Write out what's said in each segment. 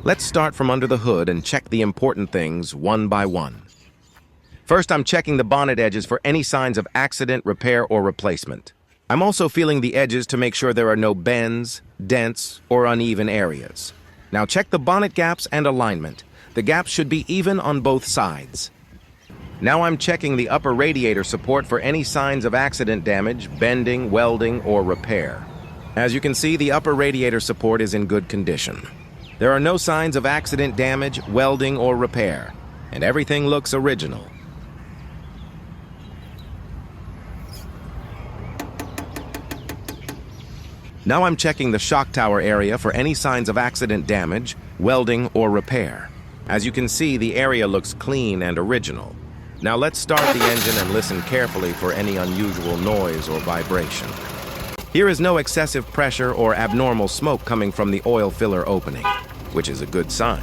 Let's start from under the hood and check the important things one by one. First, I'm checking the bonnet edges for any signs of accident, repair, or replacement. I'm also feeling the edges to make sure there are no bends, dents, or uneven areas. Now check the bonnet gaps and alignment. The gaps should be even on both sides. Now I'm checking the upper radiator support for any signs of accident damage, bending, welding, or repair. As you can see, the upper radiator support is in good condition. There are no signs of accident damage, welding, or repair, and everything looks original. Now I'm checking the shock tower area for any signs of accident damage, welding, or repair. As you can see, the area looks clean and original. Now let's start the engine and listen carefully for any unusual noise or vibration. Here is no excessive pressure or abnormal smoke coming from the oil filler opening, which is a good sign.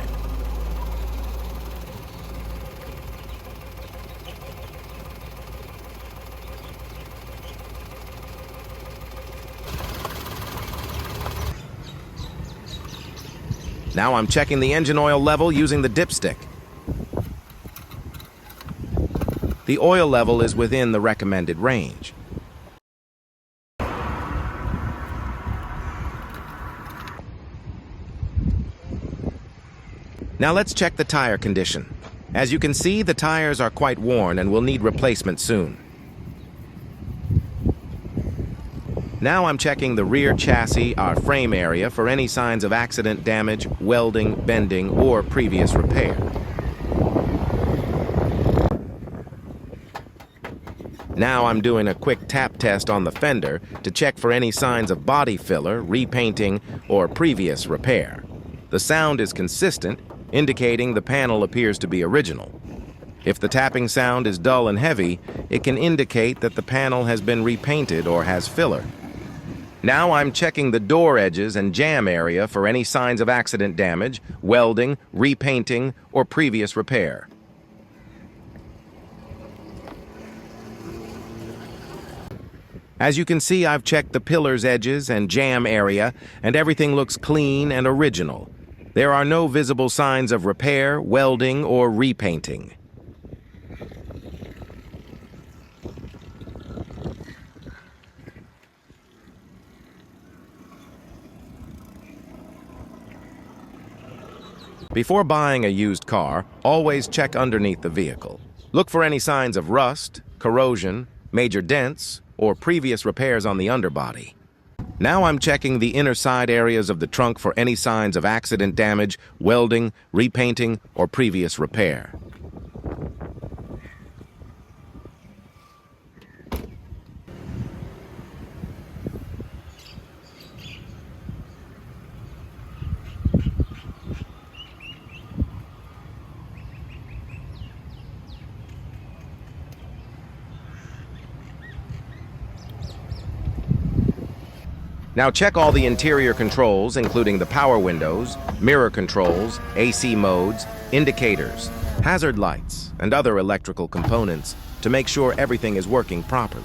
Now I'm checking the engine oil level using the dipstick. The oil level is within the recommended range. Now let's check the tire condition. As you can see, the tires are quite worn and will need replacement soon. Now I'm checking the rear chassis, our frame area, for any signs of accident damage, welding, bending, or previous repair. Now I'm doing a quick tap test on the fender to check for any signs of body filler, repainting, or previous repair. The sound is consistent, indicating the panel appears to be original. If the tapping sound is dull and heavy, it can indicate that the panel has been repainted or has filler. Now I'm checking the door edges and jamb area for any signs of accident damage, welding, repainting, or previous repair. As you can see, I've checked the pillar's edges and jamb area, and everything looks clean and original. There are no visible signs of repair, welding, or repainting. Before buying a used car, always check underneath the vehicle. Look for any signs of rust, corrosion, major dents, or previous repairs on the underbody. Now I'm checking the inner side areas of the trunk for any signs of accident damage, welding, repainting, or previous repair. Now check all the interior controls, including the power windows, mirror controls, AC modes, indicators, hazard lights, and other electrical components to make sure everything is working properly.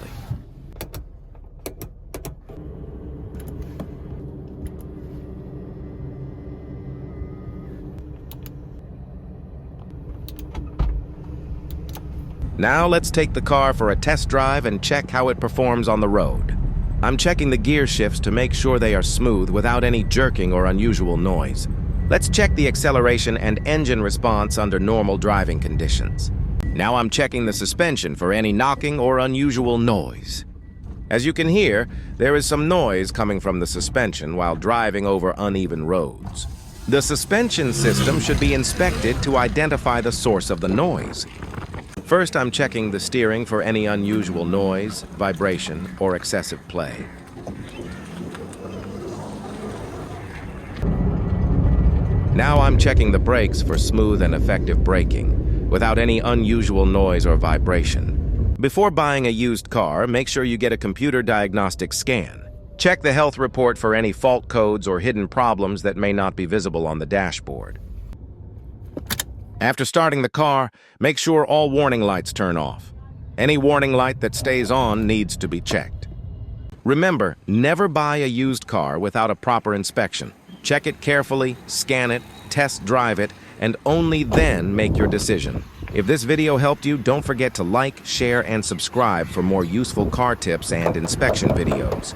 Now let's take the car for a test drive and check how it performs on the road. I'm checking the gear shifts to make sure they are smooth without any jerking or unusual noise. Let's check the acceleration and engine response under normal driving conditions. Now I'm checking the suspension for any knocking or unusual noise. As you can hear, there is some noise coming from the suspension while driving over uneven roads. The suspension system should be inspected to identify the source of the noise. First, I'm checking the steering for any unusual noise, vibration, or excessive play. Now I'm checking the brakes for smooth and effective braking, without any unusual noise or vibration. Before buying a used car, make sure you get a computer diagnostic scan. Check the health report for any fault codes or hidden problems that may not be visible on the dashboard. After starting the car, make sure all warning lights turn off. Any warning light that stays on needs to be checked. Remember, never buy a used car without a proper inspection. Check it carefully, scan it, test drive it, and only then make your decision. If this video helped you, don't forget to like, share, and subscribe for more useful car tips and inspection videos.